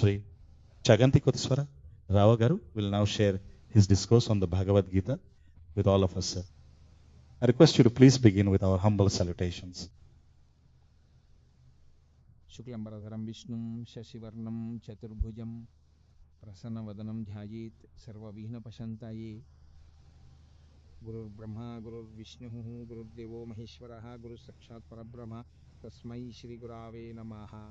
Sri Chaganti Koteswara Rao Garu will now share his discourse on the Bhagavad Gita with all of us, sir. I request you to please begin with our humble salutations. Shuklambaradharam Vishnum Shashivarnam Chaturbhujam Prasanavadanam Dhyayet Sarvavihna Pashantaye Gurur Brahma Gurur Vishnu Gurur Devo Maheshwaraha Guru Sakshat Parabrahma Tasmai Shri Gurave Namaha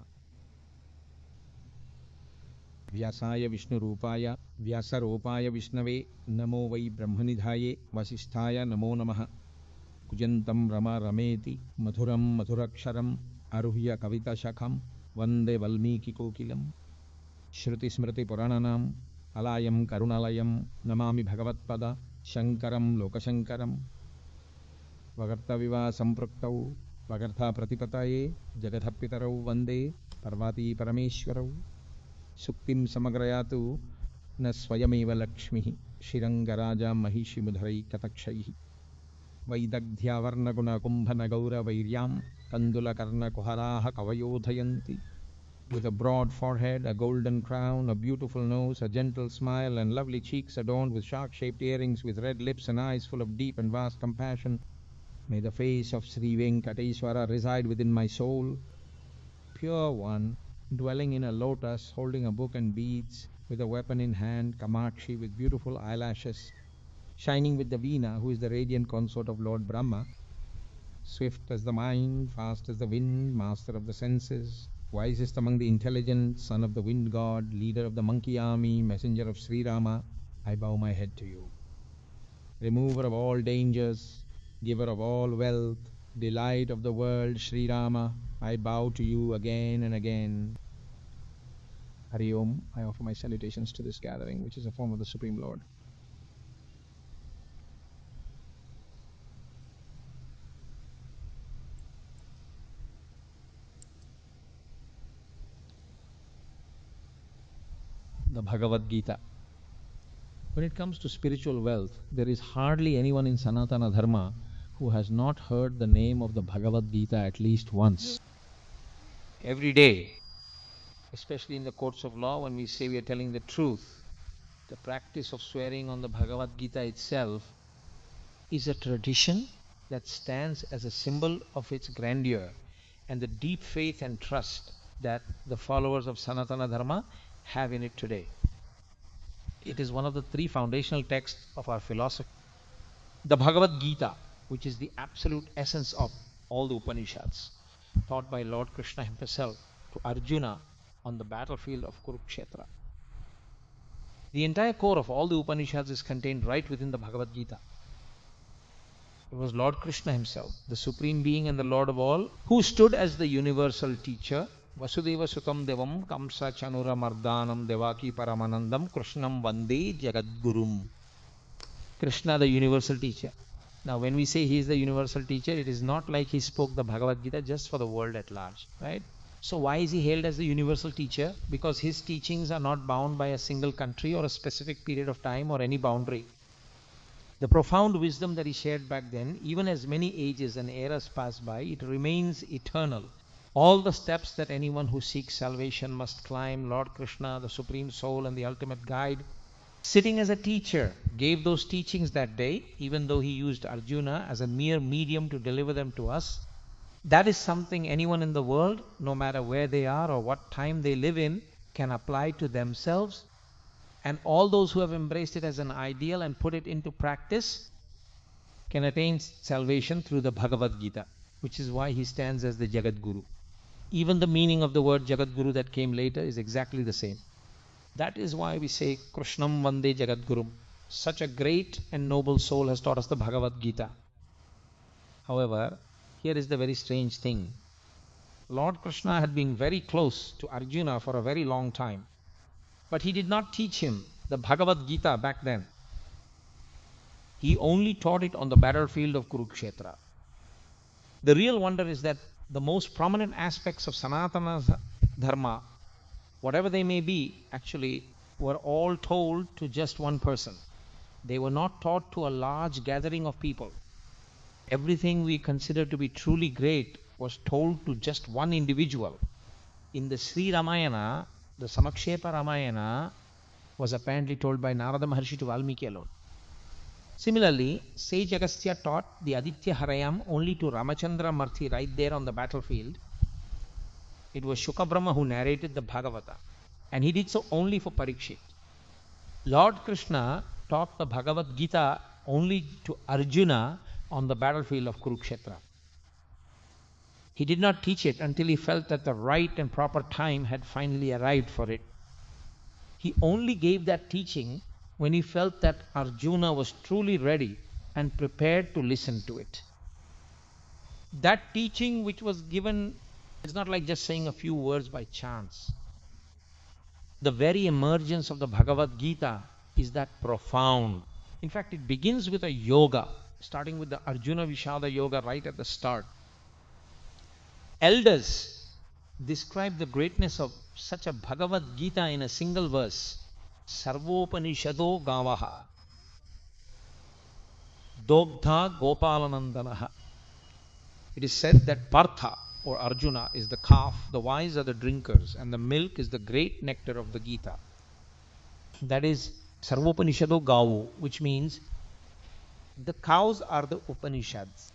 Vyasaya Vishnu Rupaya Vyasarupaya Vishnave Namo Vai Brahmanidhaye Vasisthaya Namo Namaha Kujantam Rama Rameti Madhuram Madhuraksharam Aruhya Kavita Shakham Vande Valmiki Kokilam Shruti Smriti Purananam Alayam Karunalayam Namami Bhagavat Pada Shankaram Lokashankaram Vagartha Viva Sampraktau Vagartha Pratipataye Jagathapitarau Vande Parvati Parameshwarau Suktim Samagrayatu Na Swayameva Lakshmihi Shirangaraja Mahishi Mudharai Katakshayi Vaidagdhya Varna Guna Kumbhana Gaura Vairyam Kandula Karna Kuharaha Kavayodhayanti. With a broad forehead, a golden crown, a beautiful nose, a gentle smile, and lovely cheeks adorned with shark-shaped earrings, with red lips and eyes full of deep and vast compassion, may the face of Sri Venkateswara reside within my soul, pure one, dwelling in a lotus, holding a book and beads, with a weapon in hand, Kamakshi with beautiful eyelashes, shining with the Veena, who is the radiant consort of Lord Brahma, swift as the mind, fast as the wind, master of the senses, wisest among the intelligent, son of the wind god, leader of the monkey army, messenger of Sri Rama, I bow my head to you. Remover of all dangers, giver of all wealth, delight of the world, Sri Rama, I bow to you again and again. Hari Om, I offer my salutations to this gathering, which is a form of the Supreme Lord. The Bhagavad Gita. When it comes to spiritual wealth, there is hardly anyone in Sanatana Dharma who has not heard the name of the Bhagavad Gita at least once. Every day, especially in the courts of law, when we say we are telling the truth, the practice of swearing on the Bhagavad Gita itself is a tradition that stands as a symbol of its grandeur and the deep faith and trust that the followers of Sanatana Dharma have in it today. It is one of the three foundational texts of our philosophy. The Bhagavad Gita, which is the absolute essence of all the Upanishads, taught by Lord Krishna himself to Arjuna on the battlefield of Kurukshetra. The entire core of all the Upanishads is contained right within the Bhagavad Gita. It was Lord Krishna himself, the Supreme Being and the Lord of all, who stood as the universal teacher. Vasudeva Sutam Devam Kamsa Chanura Mardanam Devaki Paramanandam Krishnam Vande Jagadgurum. Krishna, the universal teacher. Now, when we say he is the universal teacher, it is not like he spoke the Bhagavad Gita just for the world at large, right? So why is he hailed as the universal teacher? Because his teachings are not bound by a single country or a specific period of time or any boundary. The profound wisdom that he shared back then, even as many ages and eras pass by, it remains eternal. All the steps that anyone who seeks salvation must climb, Lord Krishna, the Supreme Soul and the ultimate guide, sitting as a teacher, gave those teachings that day, even though he used Arjuna as a mere medium to deliver them to us. That is something anyone in the world, no matter where they are or what time they live in, can apply to themselves. And all those who have embraced it as an ideal and put it into practice can attain salvation through the Bhagavad Gita, which is why he stands as the Jagat Guru. Even the meaning of the word Jagat Guru that came later is exactly the same. That is why we say Krishnam Vande Jagat Gurum. Such a great and noble soul has taught us the Bhagavad Gita. However, here is the very strange thing. Lord Krishna had been very close to Arjuna for a very long time, but he did not teach him the Bhagavad Gita back then. He only taught it on the battlefield of Kurukshetra. The real wonder is that the most prominent aspects of Sanatana Dharma, whatever they may be, actually were all told to just one person. They were not taught to a large gathering of people. Everything we consider to be truly great was told to just one individual. In the Sri Ramayana, The Samakshepa Ramayana was apparently told by Narada Maharshi to Valmiki alone. Similarly, sage Agastya taught the Aditya Harayam only to Ramachandra Marthi right there on the battlefield. It was Shukabrahma who narrated the Bhagavata, and he did so only for Parikshit. Lord Krishna taught the Bhagavad Gita only to Arjuna on the battlefield of Kurukshetra. He did not teach it until he felt that the right and proper time had finally arrived for it. He only gave that teaching when he felt that Arjuna was truly ready and prepared to listen to it. That teaching which was given is not like just saying a few words by chance. The very emergence of the Bhagavad Gita is that profound. In fact, it begins with a yoga, starting with the Arjuna Vishada Yoga right at the start. Elders describe the greatness of such a Bhagavad Gita in a single verse. Sarvopanishado Gavaha Dogdha Gopalanandanaha. It is said that Partha or Arjuna is the calf, the wise are the drinkers, and the milk is the great nectar of the Gita. That is Sarvopanishado Gavu, which means the cows are the Upanishads.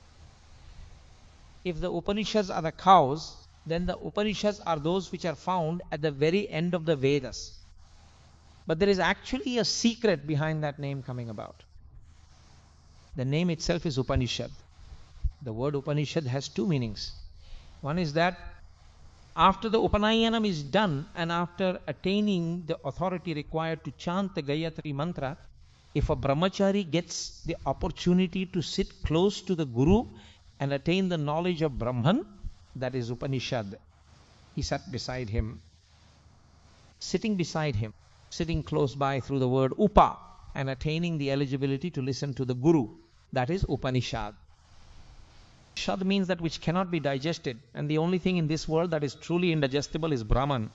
If the Upanishads are the cows, then the Upanishads are those which are found at the very end of the Vedas. But there is actually a secret behind that name coming about. The name itself is Upanishad. The word Upanishad has two meanings. One is that after the Upanayanam is done and after attaining the authority required to chant the Gayatri mantra, if a brahmachari gets the opportunity to sit close to the Guru and attain the knowledge of Brahman, that is Upanishad. He sat beside him, sitting close by through the word Upa and attaining the eligibility to listen to the Guru, that is Upanishad. Shad means that which cannot be digested, and the only thing in this world that is truly indigestible is Brahman.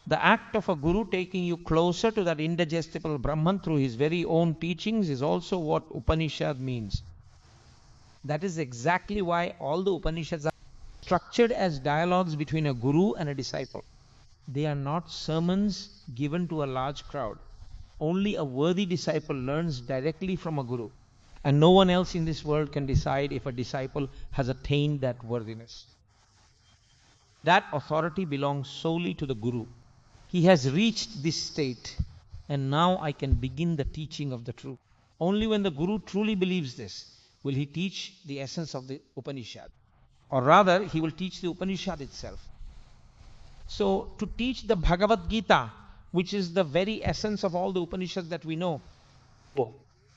The act of a Guru taking you closer to that indigestible Brahman through his very own teachings is also what Upanishad means. That is exactly why all the Upanishads are structured as dialogues between a Guru and a disciple. They are not sermons given to a large crowd. Only a worthy disciple learns directly from a Guru. And no one else in this world can decide if a disciple has attained that worthiness. That authority belongs solely to the Guru. He has reached this state, and now I can begin the teaching of the truth. Only when the Guru truly believes this will he teach the essence of the Upanishad. Or rather, he will teach the Upanishad itself. So, to teach the Bhagavad Gita, which is the very essence of all the Upanishads that we know,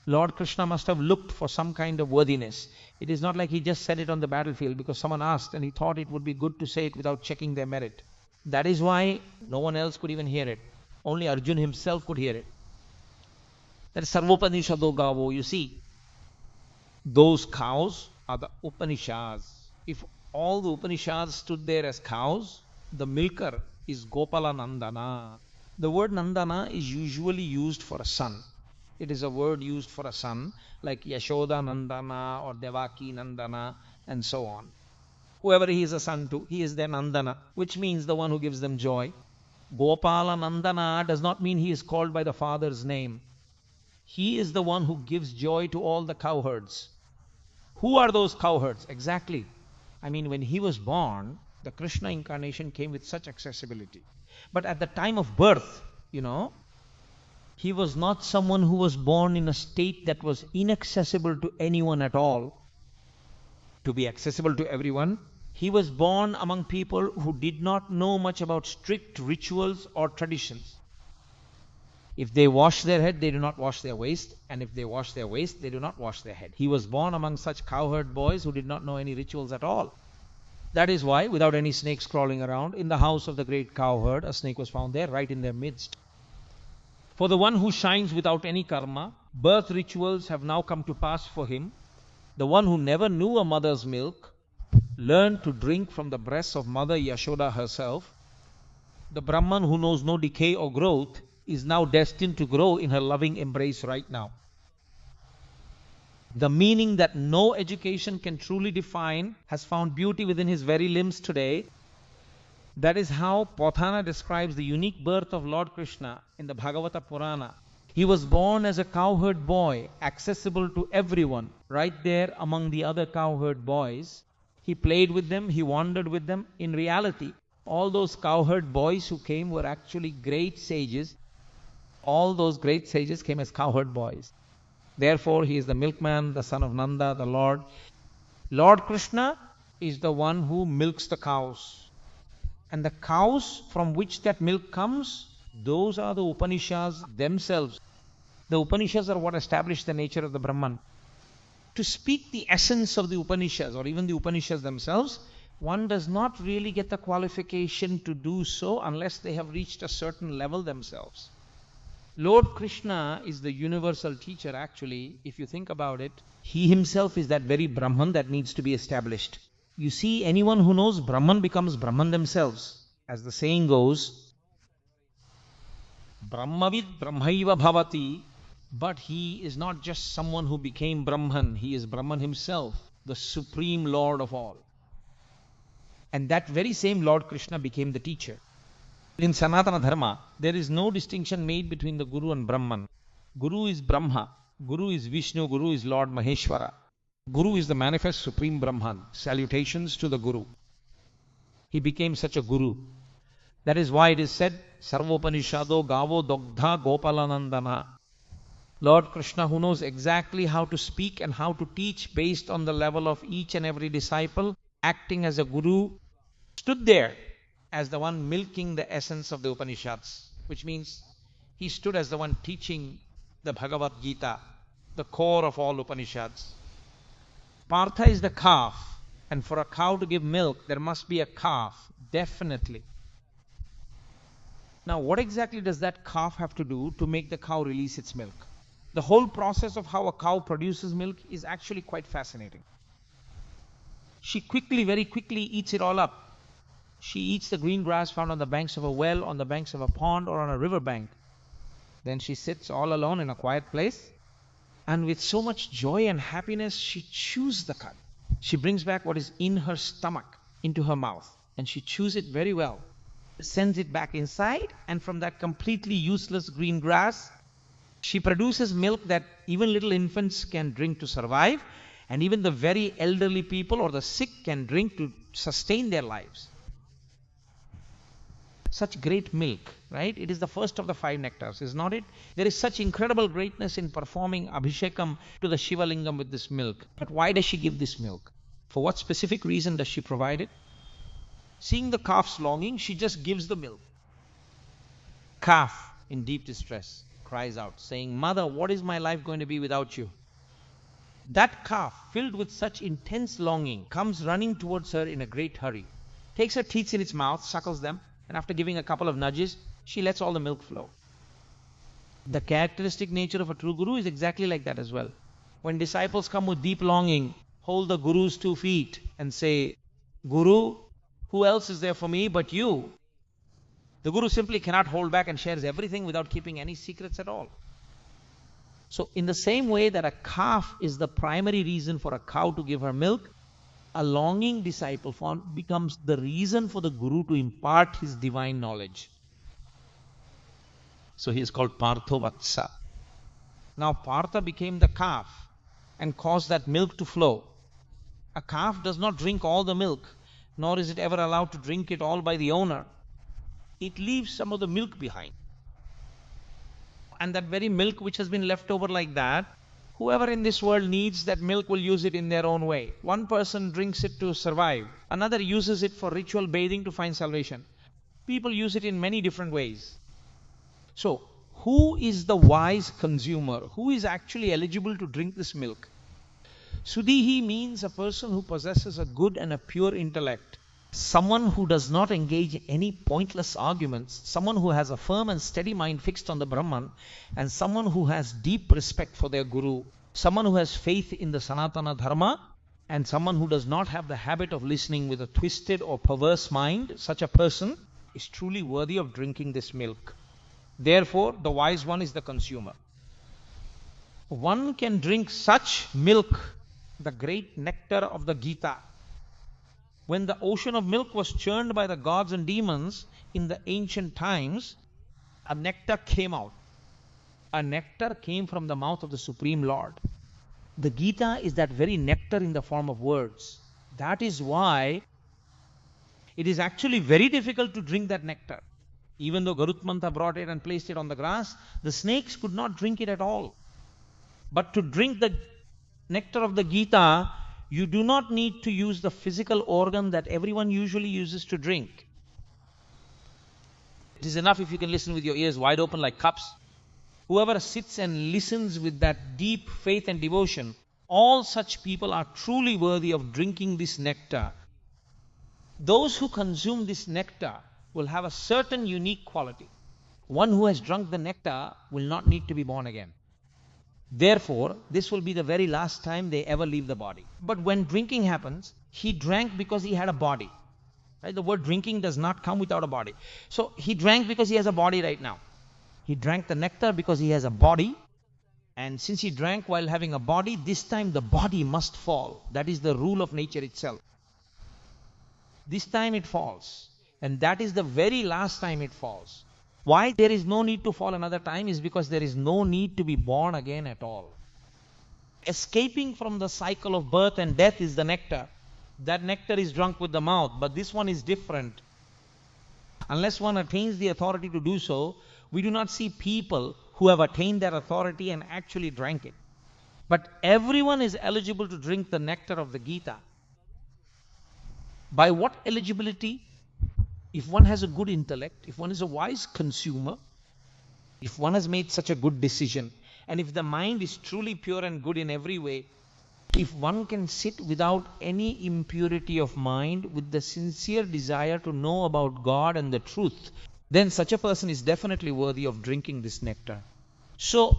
Lord Krishna must have looked for some kind of worthiness. It is not like he just said it on the battlefield because someone asked and he thought it would be good to say it without checking their merit. That is why no one else could even hear it. Only Arjuna himself could hear it. That is Sarvopanishado Gavo. You see, those cows are the Upanishads. If all the Upanishads stood there as cows, the milker is Gopala Nandana. The word Nandana is usually used for a son. It is a word used for a son, like Yashoda Nandana or Devaki Nandana and so on. Whoever he is a son to, he is their Nandana, which means the one who gives them joy. Gopala Nandana does not mean he is called by the father's name. He is the one who gives joy to all the cowherds. Who are those cowherds? Exactly. I mean, when he was born, the Krishna incarnation came with such accessibility. But at the time of birth, he was not someone who was born in a state that was inaccessible to anyone at all. To be accessible to everyone, he was born among people who did not know much about strict rituals or traditions. If they wash their head, they do not wash their waist, and if they wash their waist, they do not wash their head. He was born among such cowherd boys who did not know any rituals at all. That is why, without any snakes crawling around, in the house of the great cowherd, a snake was found there, right in their midst. For the one who shines without any karma, birth rituals have now come to pass for him. The one who never knew a mother's milk learned to drink from the breasts of Mother Yashoda herself. The Brahman who knows no decay or growth is now destined to grow in her loving embrace right now. The meaning that no education can truly define has found beauty within his very limbs today. That is how Pothana describes the unique birth of Lord Krishna in the Bhagavata Purana. He was born as a cowherd boy, accessible to everyone, right there among the other cowherd boys. He played with them, he wandered with them. In reality, all those cowherd boys who came were actually great sages. All those great sages came as cowherd boys. Therefore, he is the milkman, the son of Nanda, the Lord. Lord Krishna is the one who milks the cows. And the cows from which that milk comes, those are the Upanishads themselves. The Upanishads are what establish the nature of the Brahman. To speak the essence of the Upanishads, or even the Upanishads themselves, one does not really get the qualification to do so unless they have reached a certain level themselves. Lord Krishna is the universal teacher actually. If you think about it, he himself is that very Brahman that needs to be established. You see, anyone who knows Brahman becomes Brahman themselves. As the saying goes, Brahmavid Brahmaiva Bhavati. But he is not just someone who became Brahman. He is Brahman himself, the supreme Lord of all. And that very same Lord Krishna became the teacher. In Sanatana Dharma, there is no distinction made between the Guru and Brahman. Guru is Brahma, Guru is Vishnu, Guru is Lord Maheshwara. Guru is the manifest supreme Brahman. Salutations to the Guru. He became such a Guru. That is why it is said, Sarvopanishado Gavo Dogdha Gopalanandana. Lord Krishna, who knows exactly how to speak and how to teach based on the level of each and every disciple, acting as a Guru, stood there as the one milking the essence of the Upanishads, which means he stood as the one teaching the Bhagavad Gita, the core of all Upanishads. Partha is the calf, and for a cow to give milk, there must be a calf, definitely. Now, what exactly does that calf have to do to make the cow release its milk? The whole process of how a cow produces milk is actually quite fascinating. She very quickly eats it all up. She eats the green grass found on the banks of a well, on the banks of a pond, or on a river bank. Then she sits all alone in a quiet place, and with so much joy and happiness, she chews the cud. She brings back what is in her stomach into her mouth, and she chews it very well, sends it back inside, and from that completely useless green grass, she produces milk that even little infants can drink to survive, and even the very elderly people or the sick can drink to sustain their lives. Such great milk, right? It is the first of the 5 nectars, is not it? There is such incredible greatness in performing Abhishekam to the Shiva Lingam with this milk. But why does she give this milk? For what specific reason does she provide it? Seeing the calf's longing, she just gives the milk. Calf, in deep distress, cries out, saying, "Mother, what is my life going to be without you?" That calf, filled with such intense longing, comes running towards her in a great hurry, takes her teats in its mouth, suckles them, and after giving a couple of nudges, she lets all the milk flow. The characteristic nature of a true Guru is exactly like that as well. When disciples come with deep longing, hold the Guru's 2 feet and say, "Guru, who else is there for me but you?" The Guru simply cannot hold back and shares everything without keeping any secrets at all. So in the same way that a calf is the primary reason for a cow to give her milk, a longing disciple becomes the reason for the Guru to impart his divine knowledge. So he is called Parthovatsa. Now Partha became the calf and caused that milk to flow. A calf does not drink all the milk, nor is it ever allowed to drink it all by the owner. It leaves some of the milk behind. And that very milk which has been left over like that, whoever in this world needs that milk will use it in their own way. One person drinks it to survive. Another uses it for ritual bathing to find salvation. People use it in many different ways. So, who is the wise consumer? Who is actually eligible to drink this milk? Sudihi means a person who possesses a good and a pure intellect. Someone who does not engage in any pointless arguments, someone who has a firm and steady mind fixed on the Brahman, and someone who has deep respect for their Guru, someone who has faith in the Sanatana Dharma, and someone who does not have the habit of listening with a twisted or perverse mind. Such a person is truly worthy of drinking this milk. Therefore, the wise one is the consumer. One can drink such milk, the great nectar of the Gita, When the ocean of milk was churned by the gods and demons in the ancient times, a nectar came out. A nectar came from the mouth of the Supreme Lord. The Gita is that very nectar in the form of words. That is why it is actually very difficult to drink that nectar. Even though Garutmanta brought it and placed it on the grass, the snakes could not drink it at all. But to drink the nectar of the Gita, you do not need to use the physical organ that everyone usually uses to drink. It is enough if you can listen with your ears wide open like cups. Whoever sits and listens with that deep faith and devotion, all such people are truly worthy of drinking this nectar. Those who consume this nectar will have a certain unique quality. One who has drunk the nectar will not need to be born again. Therefore, this will be the very last time they ever leave the body. But when drinking happens, he drank because he had a body. Right? The word drinking does not come without a body. So he drank because he has a body right now. He drank the nectar because he has a body. And since he drank while having a body, this time the body must fall. That is the rule of nature itself. This time it falls. And that is the very last time it falls. Why there is no need to fall another time is because there is no need to be born again at all. Escaping from the cycle of birth and death is the nectar. That nectar is drunk with the mouth, but this one is different. Unless one attains the authority to do so, we do not see people who have attained that authority and actually drank it. But everyone is eligible to drink the nectar of the Gita. By what eligibility? If one has a good intellect, if one is a wise consumer, if one has made such a good decision, and if the mind is truly pure and good in every way, if one can sit without any impurity of mind, with the sincere desire to know about God and the truth, then such a person is definitely worthy of drinking this nectar. So,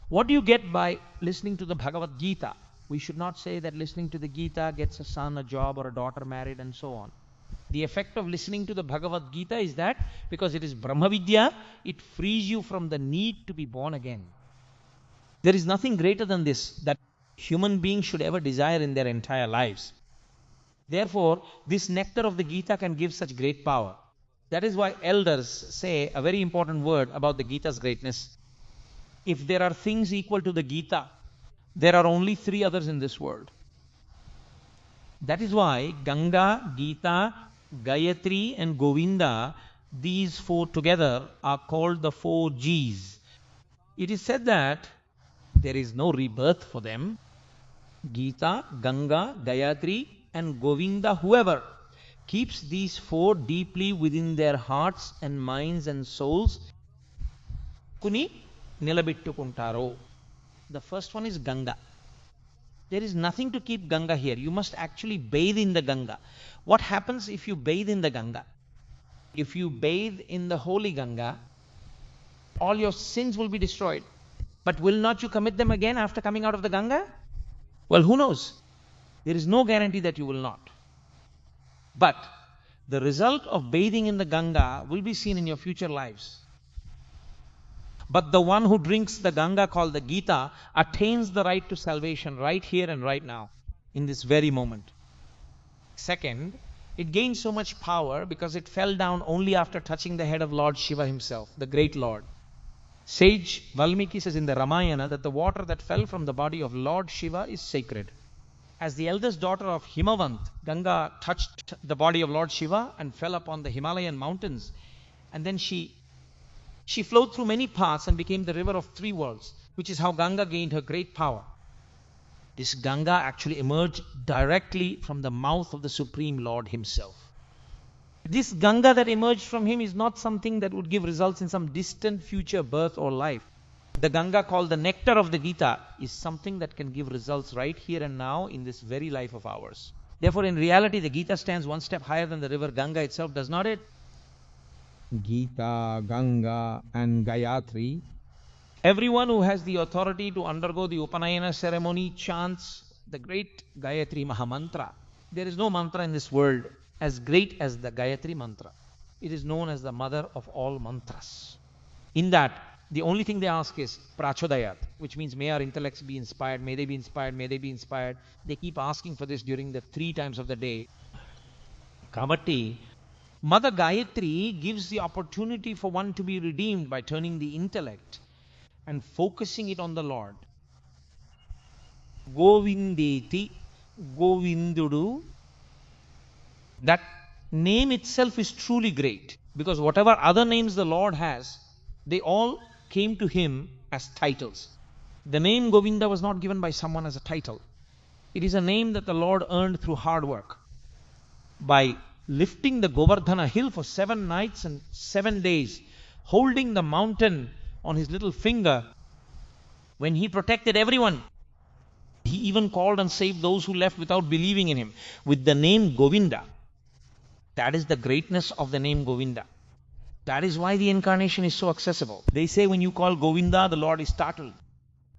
what do you get by listening to the Bhagavad Gita? We should not say that listening to the Gita gets a son, a job, or a daughter married, and so on. The effect of listening to the Bhagavad Gita is that, because it is Brahma Vidya, it frees you from the need to be born again. There is nothing greater than this that human beings should ever desire in their entire lives. Therefore, this nectar of the Gita can give such great power. That is why elders say a very important word about the Gita's greatness. If there are things equal to the Gita, there are only 3 others in this world. That is why Ganga, Gita, Gayatri and Govinda, these 4 together are called the 4 Gs. It is said that there is no rebirth for them. Gita, Ganga, Gayatri and Govinda, whoever keeps these 4 deeply within their hearts and minds and souls, kuni nilabittukuntaro. The first one is Ganga. There is nothing to keep Ganga here. You must actually bathe in the Ganga. What happens if you bathe in the Ganga? If you bathe in the holy Ganga, all your sins will be destroyed. But will not you commit them again after coming out of the Ganga? Well, who knows? There is no guarantee that you will not. But the result of bathing in the Ganga will be seen in your future lives. But the one who drinks the Ganga called the Gita attains the right to salvation right here and right now, in this very moment. Second, it gains so much power because it fell down only after touching the head of Lord Shiva himself, the great Lord. Sage Valmiki says in the Ramayana that the water that fell from the body of Lord Shiva is sacred. As the eldest daughter of Himavant, Ganga touched the body of Lord Shiva and fell upon the Himalayan mountains. And then she flowed through many paths and became the river of 3 worlds, which is how Ganga gained her great power. This Ganga actually emerged directly from the mouth of the Supreme Lord himself. This Ganga that emerged from him is not something that would give results in some distant future birth or life. The Ganga called the nectar of the Gita is something that can give results right here and now in this very life of ours. Therefore, in reality, the Gita stands one step higher than the river Ganga itself, does not it? Gita, Ganga and Gayatri. Everyone who has the authority to undergo the Upanayana ceremony chants the great Gayatri Mahamantra. There is no mantra in this world as great as the Gayatri mantra. It is known as the mother of all mantras. In that, the only thing they ask is Prachodayat, which means may our intellects be inspired, may they be inspired, may they be inspired. They keep asking for this during the 3 times of the day. Kabatti, Mother Gayatri gives the opportunity for one to be redeemed by turning the intellect and focusing it on the Lord. Govindeti, Govindudu, that name itself is truly great, because whatever other names the Lord has, they all came to him as titles. The name Govinda was not given by someone as a title. It is a name that the Lord earned through hard work. By lifting the Govardhana hill for 7 nights and 7 days, holding the mountain on his little finger, when he protected everyone, he even called and saved those who left without believing in him, with the name Govinda. That is the greatness of the name Govinda. That is why the incarnation is so accessible. They say when you call Govinda, the Lord is startled.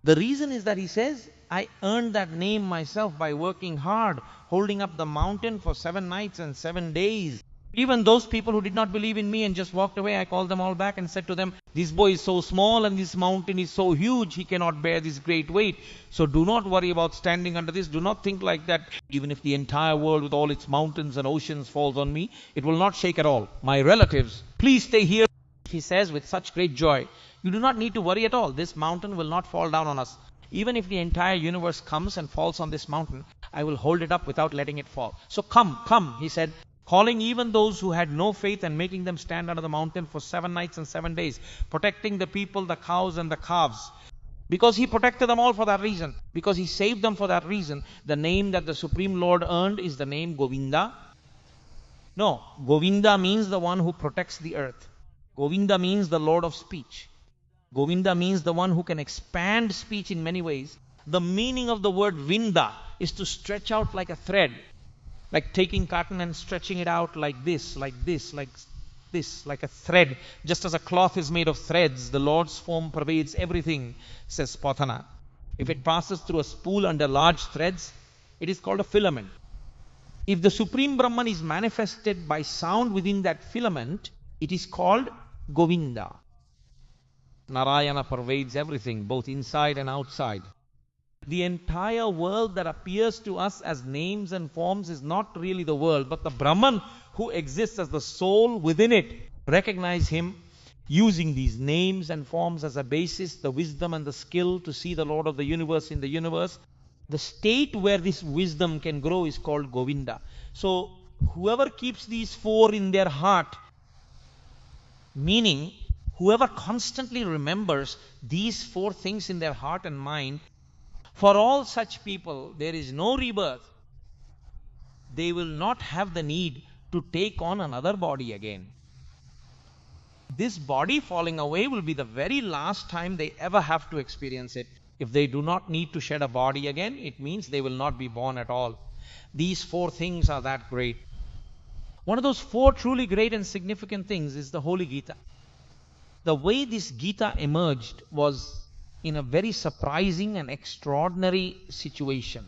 The reason is that he says, I earned that name myself by working hard, holding up the mountain for 7 nights and 7 days. Even those people who did not believe in me and just walked away, I called them all back and said to them, this boy is so small and this mountain is so huge, he cannot bear this great weight. So do not worry about standing under this. Do not think like that. Even if the entire world with all its mountains and oceans falls on me, it will not shake at all. My relatives, please stay here. He says with such great joy, you do not need to worry at all. This mountain will not fall down on us. Even if the entire universe comes and falls on this mountain, I will hold it up without letting it fall. So come, he said, calling even those who had no faith and making them stand under the mountain for 7 nights and 7 days, protecting the people, the cows and the calves. Because he protected them all for that reason, because he saved them for that reason, the name that the Supreme Lord earned is the name Govinda. No, Govinda means the one who protects the earth. Govinda means the Lord of speech. Govinda means the one who can expand speech in many ways. The meaning of the word Vinda is to stretch out like a thread, like taking cotton and stretching it out like this, like a thread. Just as a cloth is made of threads, the Lord's form pervades everything, says Pathana. If it passes through a spool under large threads, it is called a filament. If the Supreme Brahman is manifested by sound within that filament, it is called Govinda. Narayana pervades everything, both inside and outside. The entire world that appears to us as names and forms is not really the world, but the Brahman who exists as the soul within it. Recognize him using these names and forms as a basis, the wisdom and the skill to see the Lord of the universe in the universe. The state where this wisdom can grow is called Govinda. So whoever keeps these 4 in their heart, meaning whoever constantly remembers these 4 things in their heart and mind, for all such people, there is no rebirth. They will not have the need to take on another body again. This body falling away will be the very last time they ever have to experience it. If they do not need to shed a body again, it means they will not be born at all. These 4 things are that great. One of those 4 truly great and significant things is the Holy Gita. The way this Gita emerged was in a very surprising and extraordinary situation.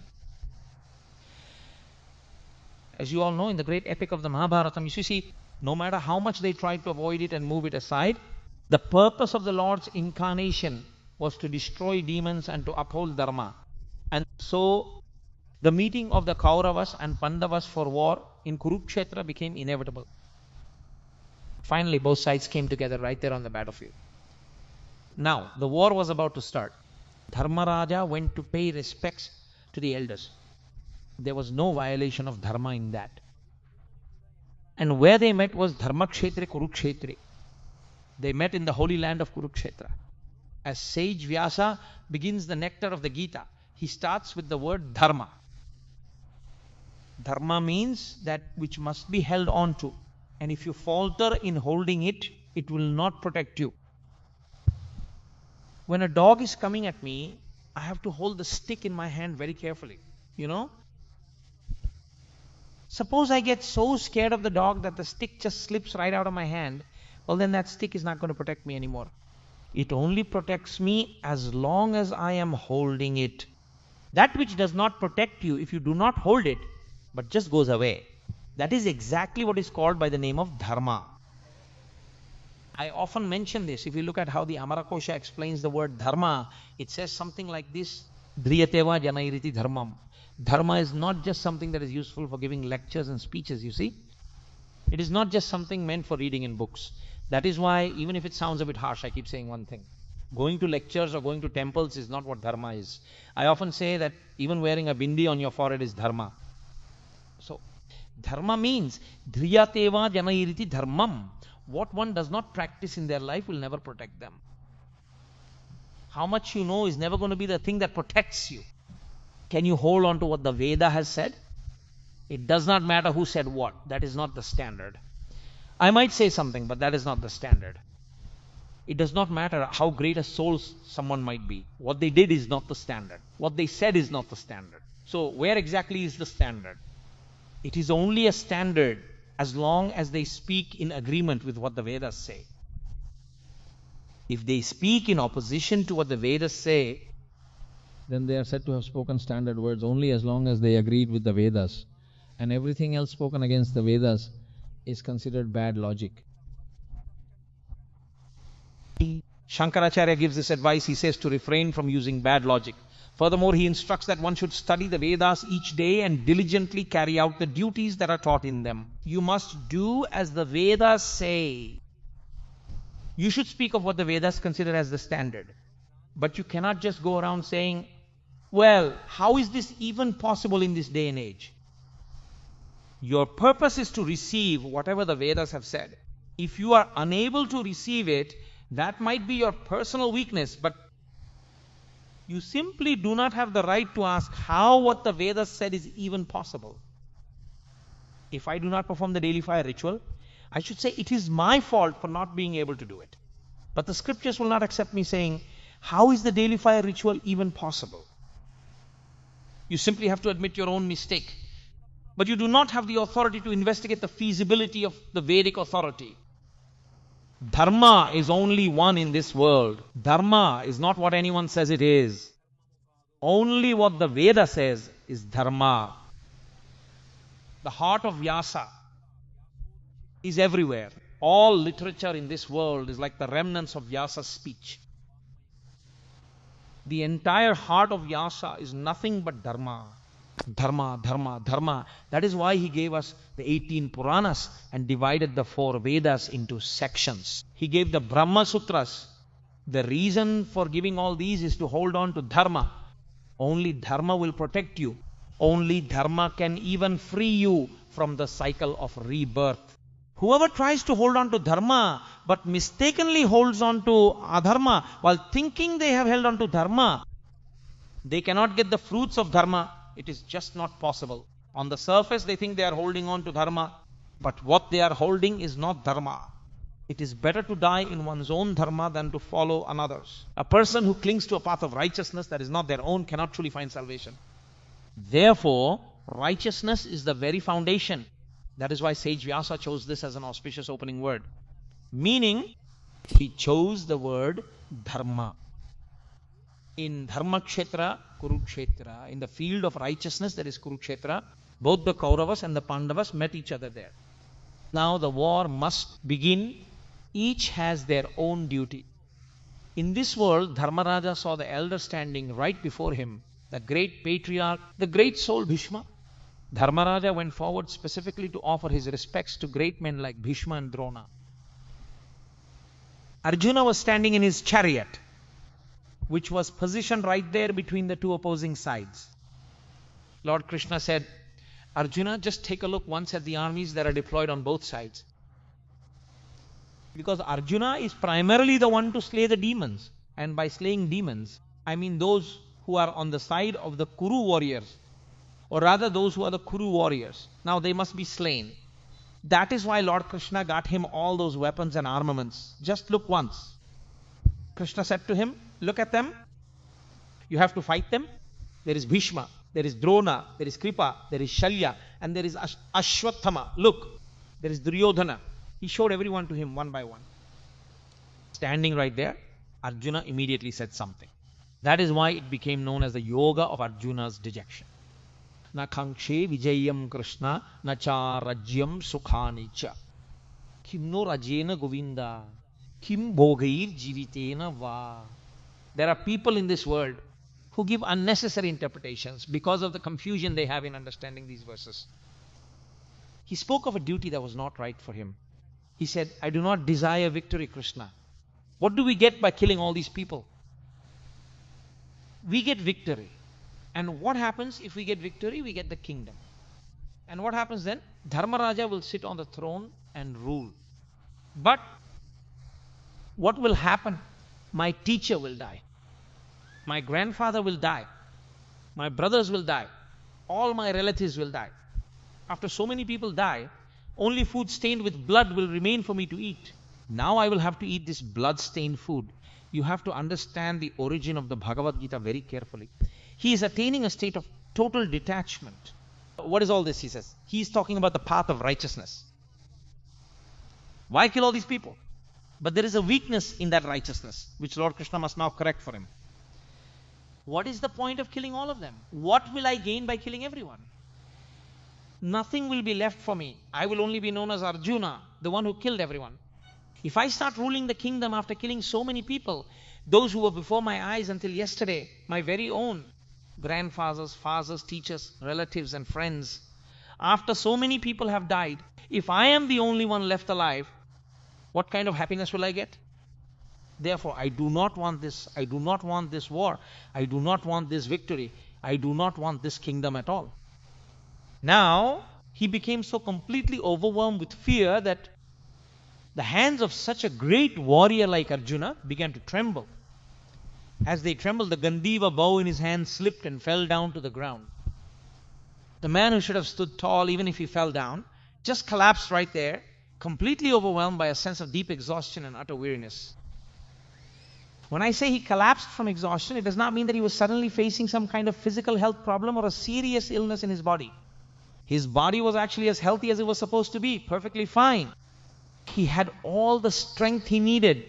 As you all know, in the great epic of the Mahabharata, you see, no matter how much they tried to avoid it and move it aside, the purpose of the Lord's incarnation was to destroy demons and to uphold Dharma. And so, the meeting of the Kauravas and Pandavas for war in Kurukshetra became inevitable. Finally, both sides came together right there on the battlefield. Now, the war was about to start. Dharmaraja went to pay respects to the elders. There was no violation of dharma in that. And where they met was Dharmakshetra Kurukshetra. They met in the holy land of Kurukshetra. As sage Vyasa begins the nectar of the Gita, he starts with the word dharma. Dharma means that which must be held on to. And if you falter in holding it, it will not protect you. When a dog is coming at me, I have to hold the stick in my hand very carefully. You know? Suppose I get so scared of the dog that the stick just slips right out of my hand, well then that stick is not going to protect me anymore. It only protects me as long as I am holding it. That which does not protect you if you do not hold it, but just goes away. That is exactly what is called by the name of dharma. I often mention this. If you look at how the Amarakosha explains the word dharma, it says something like this: Driyateva janairiti dharmam. Dharma is not just something that is useful for giving lectures and speeches, you see. It is not just something meant for reading in books. That is why, even if it sounds a bit harsh, I keep saying one thing. Going to lectures or going to temples is not what dharma is. I often say that even wearing a bindi on your forehead is dharma. So, dharma means dhriyateva janairiti dharmam. What one does not practice in their life will never protect them. How much you know is never going to be the thing that protects you. Can you hold on to what the Veda has said? It does not matter who said what. That is not the standard. I might say something, but that is not the standard. It does not matter how great a soul someone might be. What they did is not the standard. What they said is not the standard. So where exactly is the standard? It is only a standard as long as they speak in agreement with what the Vedas say. If they speak in opposition to what the Vedas say, then they are said to have spoken standard words only as long as they agreed with the Vedas. And everything else spoken against the Vedas is considered bad logic. Shankaracharya gives this advice. He says to refrain from using bad logic. Furthermore, he instructs that one should study the Vedas each day and diligently carry out the duties that are taught in them. You must do as the Vedas say. You should speak of what the Vedas consider as the standard. But you cannot just go around saying, well, how is this even possible in this day and age? Your purpose is to receive whatever the Vedas have said. If you are unable to receive it, that might be your personal weakness, but you simply do not have the right to ask how what the Vedas said is even possible. If I do not perform the daily fire ritual, I should say it is my fault for not being able to do it. But the scriptures will not accept me saying, how is the daily fire ritual even possible? You simply have to admit your own mistake. But you do not have the authority to investigate the feasibility of the Vedic authority. Dharma is only one in this world. Dharma is not what anyone says it is. Only what the Veda says is dharma. The heart of Vyasa is everywhere. All literature in this world is like the remnants of Vyasa's speech. The entire heart of Vyasa is nothing but dharma. Dharma, dharma, dharma. That is why he gave us the 18 Puranas and divided the 4 Vedas into sections. He gave the Brahma Sutras. The reason for giving all these is to hold on to dharma. Only dharma will protect you. Only dharma can even free you from the cycle of rebirth. Whoever tries to hold on to dharma but mistakenly holds on to adharma while thinking they have held on to dharma, they cannot get the fruits of dharma. It is just not possible. On the surface, they think they are holding on to dharma, but what they are holding is not dharma. It is better to die in one's own dharma than to follow another's. A person who clings to a path of righteousness that is not their own cannot truly find salvation. Therefore, righteousness is the very foundation. That is why sage Vyasa chose this as an auspicious opening word. Meaning, he chose the word dharma. In Dharma Kshetra, Kurukshetra, in the field of righteousness, that is Kurukshetra, both the Kauravas and the Pandavas met each other there. Now the war must begin. Each has their own duty. In this world, Dharmaraja saw the elder standing right before him, the great patriarch, the great soul Bhishma. Dharmaraja went forward specifically to offer his respects to great men like Bhishma and Drona. Arjuna was standing in his chariot, which was positioned right there between the two opposing sides. Lord Krishna said, Arjuna, just take a look once at the armies that are deployed on both sides. Because Arjuna is primarily the one to slay the demons. And by slaying demons, I mean those who are on the side of the Kuru warriors. Or rather those who are the Kuru warriors. Now they must be slain. That is why Lord Krishna got him all those weapons and armaments. Just look once. Krishna said to him, look at them. You have to fight them. There is Bhishma, there is Drona, there is Kripa, there is Shalya, and there is Ashwathama. Look, there is Duryodhana. He showed everyone to him one by one. Standing right there, Arjuna immediately said something. That is why it became known as the yoga of Arjuna's dejection. Na kankshe vijayam Krishna, na cha rajyam sukhani cha. Kim no rajena govinda, kim bhogair jivitena va. There are people in this world who give unnecessary interpretations because of the confusion they have in understanding these verses. He spoke of a duty that was not right for him. He said, I do not desire victory, Krishna. What do we get by killing all these people? We get victory. And what happens if we get victory? We get the kingdom. And what happens then? Dharmaraja will sit on the throne and rule. But what will happen? My teacher will die. My grandfather will die. My brothers will die. All my relatives will die. After so many people die, only food stained with blood will remain for me to eat. Now I will have to eat this blood-stained food. You have to understand the origin of the Bhagavad Gita very carefully. He is attaining a state of total detachment. What is all this, he says? He is talking about the path of righteousness. Why kill all these people? But there is a weakness in that righteousness, which Lord Krishna must now correct for him. What is the point of killing all of them? What will I gain by killing everyone? Nothing will be left for me. I will only be known as Arjuna, the one who killed everyone. If I start ruling the kingdom after killing so many people, those who were before my eyes until yesterday, my very own grandfathers, fathers, teachers, relatives and friends, after so many people have died, if I am the only one left alive, what kind of happiness will I get? Therefore, I do not want this. I do not want this war. I do not want this victory. I do not want this kingdom at all. Now, he became so completely overwhelmed with fear that the hands of such a great warrior like Arjuna began to tremble. As they trembled, the Gandiva bow in his hand slipped and fell down to the ground. The man who should have stood tall even if he fell down just collapsed right there, completely overwhelmed by a sense of deep exhaustion and utter weariness. When I say he collapsed from exhaustion, it does not mean that he was suddenly facing some kind of physical health problem or a serious illness in his body. His body was actually as healthy as it was supposed to be, perfectly fine. He had all the strength he needed,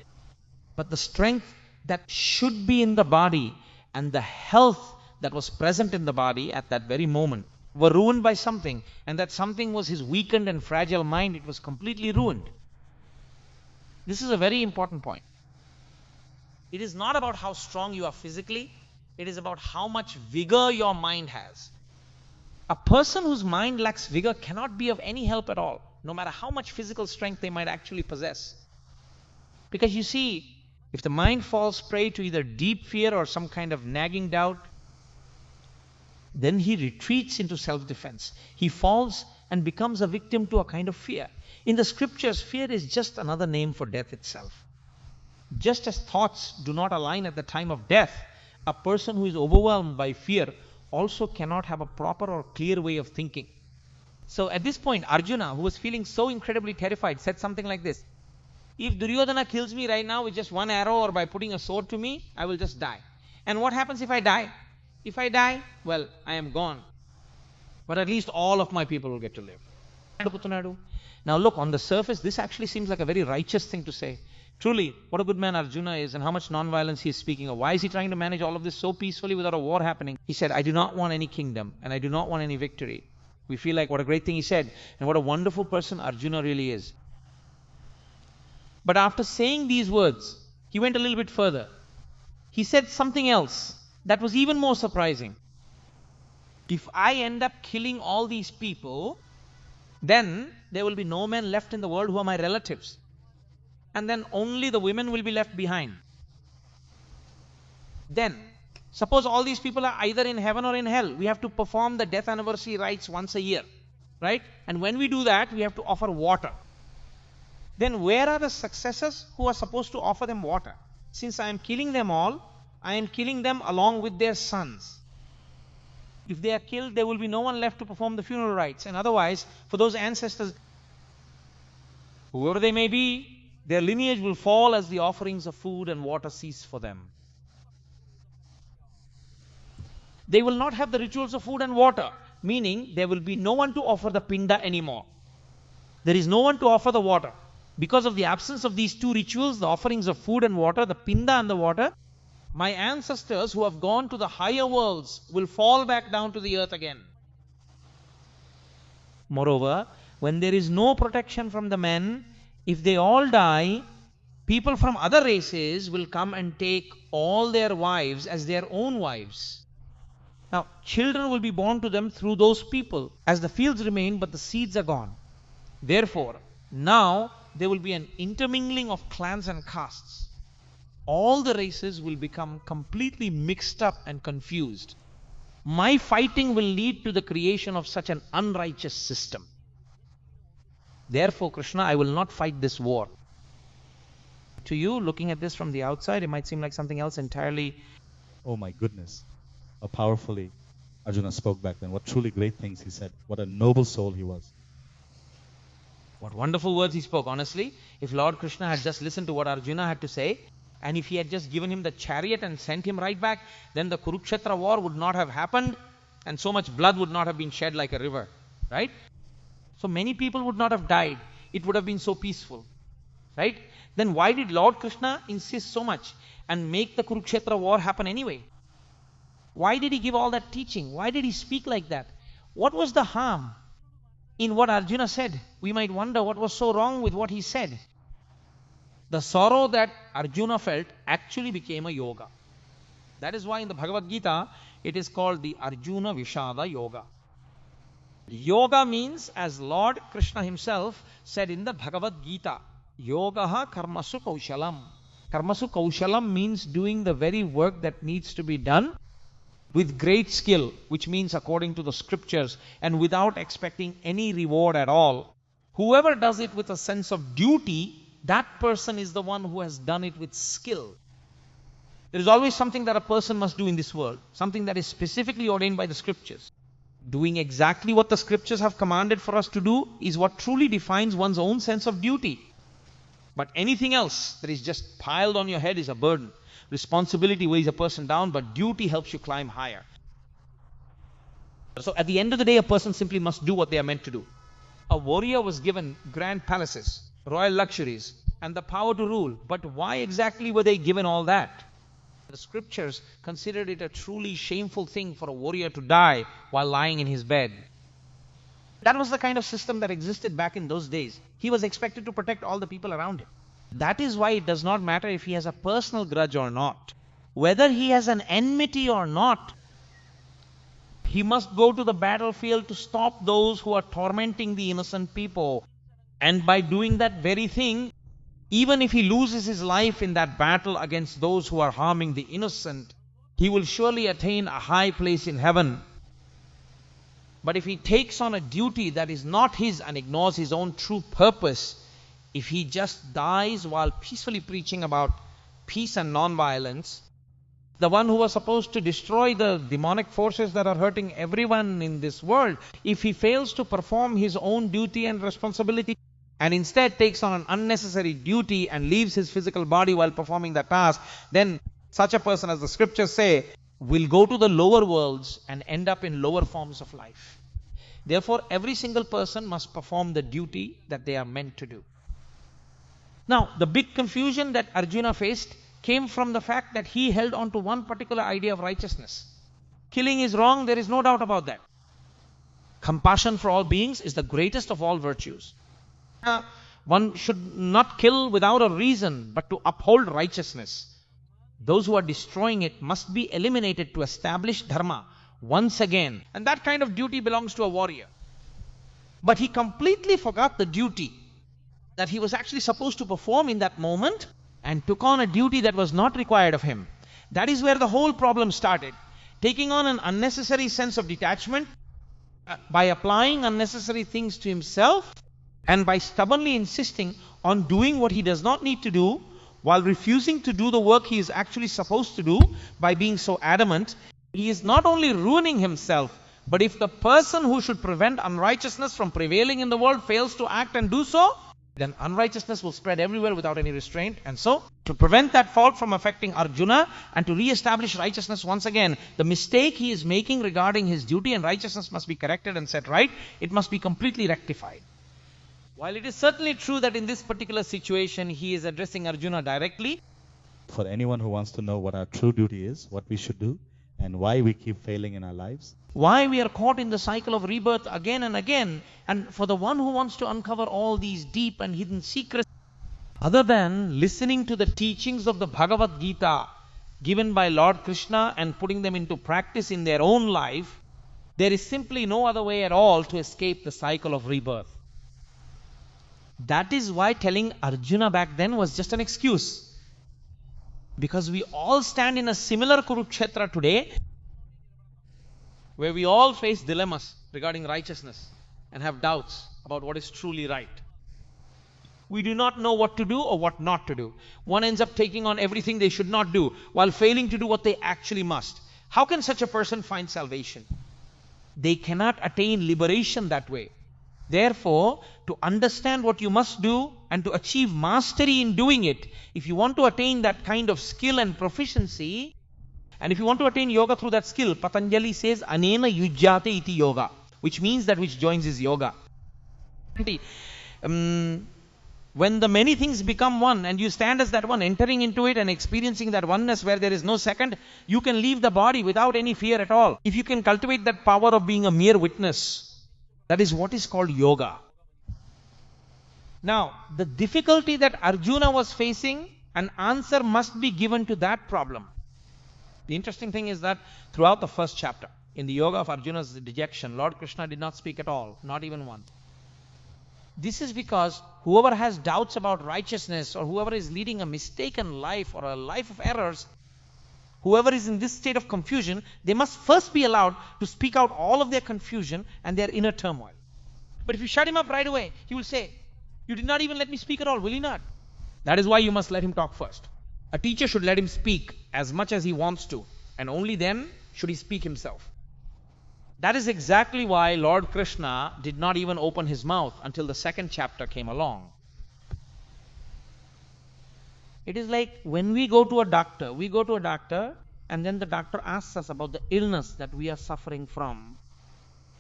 but the strength that should be in the body and the health that was present in the body at that very moment were ruined by something, and that something was his weakened and fragile mind. It was completely ruined. This is a very important point. It is not about how strong you are physically, it is about how much vigor your mind has. A person whose mind lacks vigor cannot be of any help at all, no matter how much physical strength they might actually possess. Because you see, if the mind falls prey to either deep fear or some kind of nagging doubt, then he retreats into self-defense. He falls and becomes a victim to a kind of fear. In the scriptures, fear is just another name for death itself. Just as thoughts do not align at the time of death, a person who is overwhelmed by fear also cannot have a proper or clear way of thinking. So at this point, Arjuna, who was feeling so incredibly terrified, said something like this: if Duryodhana kills me right now with just one arrow or by putting a sword to me, I will just die. And what happens if I die? If I die, well, I am gone. But at least all of my people will get to live. Now look, on the surface, this actually seems like a very righteous thing to say. Truly, what a good man Arjuna is, and how much non-violence he is speaking of. Why is he trying to manage all of this so peacefully without a war happening? He said, I do not want any kingdom, and I do not want any victory. We feel like what a great thing he said, and what a wonderful person Arjuna really is. But after saying these words, he went a little bit further. He said something else that was even more surprising. If I end up killing all these people, then there will be no men left in the world who are my relatives. And then only the women will be left behind. Then, suppose all these people are either in heaven or in hell. We have to perform the death anniversary rites once a year, right? And when we do that, we have to offer water. Then where are the successors who are supposed to offer them water? Since I am killing them all, I am killing them along with their sons. If they are killed, there will be no one left to perform the funeral rites. And otherwise, for those ancestors, whoever they may be, their lineage will fall as the offerings of food and water cease for them. They will not have the rituals of food and water, meaning there will be no one to offer the pinda anymore. There is no one to offer the water. Because of the absence of these two rituals, the offerings of food and water, the pinda and the water, my ancestors who have gone to the higher worlds will fall back down to the earth again. Moreover, when there is no protection from the men, if they all die, people from other races will come and take all their wives as their own wives. Now, children will be born to them through those people, as the fields remain, but the seeds are gone. Therefore, now there will be an intermingling of clans and castes. All the races will become completely mixed up and confused. My fighting will lead to the creation of such an unrighteous system. Therefore, Krishna, I will not fight this war. To you, looking at this from the outside, it might seem like something else entirely. Oh my goodness. How powerfully Arjuna spoke back then. What truly great things he said. What a noble soul he was. What wonderful words he spoke. Honestly, if Lord Krishna had just listened to what Arjuna had to say, and if he had just given him the chariot and sent him right back, then the Kurukshetra war would not have happened, and so much blood would not have been shed like a river. Right? So many people would not have died. It would have been so peaceful. Right? Then why did Lord Krishna insist so much and make the Kurukshetra war happen anyway? Why did he give all that teaching? Why did he speak like that? What was the harm in what Arjuna said? We might wonder what was so wrong with what he said. The sorrow that Arjuna felt actually became a yoga. That is why in the Bhagavad Gita, it is called the Arjuna Vishada Yoga. Yoga means, as Lord Krishna himself said in the Bhagavad Gita, Yogaha karmasu kaushalam. Karmasu kaushalam means doing the very work that needs to be done with great skill, which means according to the scriptures and without expecting any reward at all. Whoever does it with a sense of duty, that person is the one who has done it with skill. There is always something that a person must do in this world, something that is specifically ordained by the scriptures. Doing exactly what the scriptures have commanded for us to do is what truly defines one's own sense of duty. But anything else that is just piled on your head is a burden. Responsibility weighs a person down, but duty helps you climb higher. So at the end of the day, a person simply must do what they are meant to do. A warrior was given grand palaces, royal luxuries, and the power to rule. But why exactly were they given all that? The scriptures considered it a truly shameful thing for a warrior to die while lying in his bed. That was the kind of system that existed back in those days. He was expected to protect all the people around him. That is why it does not matter if he has a personal grudge or not. Whether he has an enmity or not, he must go to the battlefield to stop those who are tormenting the innocent people. And by doing that very thing, even if he loses his life in that battle against those who are harming the innocent, he will surely attain a high place in heaven. But if he takes on a duty that is not his and ignores his own true purpose, if he just dies while peacefully preaching about peace and non-violence, the one who was supposed to destroy the demonic forces that are hurting everyone in this world, if he fails to perform his own duty and responsibility and instead takes on an unnecessary duty and leaves his physical body while performing that task, then such a person, as the scriptures say, will go to the lower worlds and end up in lower forms of life. Therefore, every single person must perform the duty that they are meant to do. Now, the big confusion that Arjuna faced came from the fact that he held on to one particular idea of righteousness. Killing is wrong, there is no doubt about that. Compassion for all beings is the greatest of all virtues. One should not kill without a reason, but to uphold righteousness. Those who are destroying it must be eliminated to establish dharma once again. And that kind of duty belongs to a warrior. But he completely forgot the duty that he was actually supposed to perform in that moment and took on a duty that was not required of him. That is where the whole problem started. Taking on an unnecessary sense of detachment by applying unnecessary things to himself and by stubbornly insisting on doing what he does not need to do while refusing to do the work he is actually supposed to do by being so adamant, he is not only ruining himself, but if the person who should prevent unrighteousness from prevailing in the world fails to act and do so, then unrighteousness will spread everywhere without any restraint. And so, to prevent that fault from affecting Arjuna and to re-establish righteousness once again, the mistake he is making regarding his duty and righteousness must be corrected and set right. It must be completely rectified. While it is certainly true that in this particular situation he is addressing Arjuna directly, For anyone who wants to know what our true duty is, what we should do, and why we keep failing in our lives, why we are caught in the cycle of rebirth again and again, and for the one who wants to uncover all these deep and hidden secrets, other than listening to the teachings of the Bhagavad Gita given by Lord Krishna and putting them into practice in their own life, there is simply no other way at all to escape the cycle of rebirth. That is why telling Arjuna back then was just an excuse. Because we all stand in a similar Kurukshetra today, where we all face dilemmas regarding righteousness and have doubts about what is truly right. We do not know what to do or what not to do. One ends up taking on everything they should not do while failing to do what they actually must. How can such a person find salvation? They cannot attain liberation that way. Therefore, to understand what you must do and to achieve mastery in doing it, if you want to attain that kind of skill and proficiency, and if you want to attain yoga through that skill, Patanjali says, Anena yujyate iti yoga, which means that which joins is yoga. When the many things become one and you stand as that one, entering into it and experiencing that oneness where there is no second, you can leave the body without any fear at all. If you can cultivate that power of being a mere witness, that is what is called yoga. Now, the difficulty that Arjuna was facing, an answer must be given to that problem. The interesting thing is that throughout the first chapter, in the yoga of Arjuna's dejection, Lord Krishna did not speak at all, not even once. This is because whoever has doubts about righteousness or whoever is leading a mistaken life or a life of errors, whoever is in this state of confusion, they must first be allowed to speak out all of their confusion and their inner turmoil. But if you shut him up right away, he will say, you did not even let me speak at all, will he not? That is why you must let him talk first. A teacher should let him speak as much as he wants to, and only then should he speak himself. That is exactly why Lord Krishna did not even open his mouth until the second chapter came along. It is like when we go to a doctor and then the doctor asks us about the illness that we are suffering from.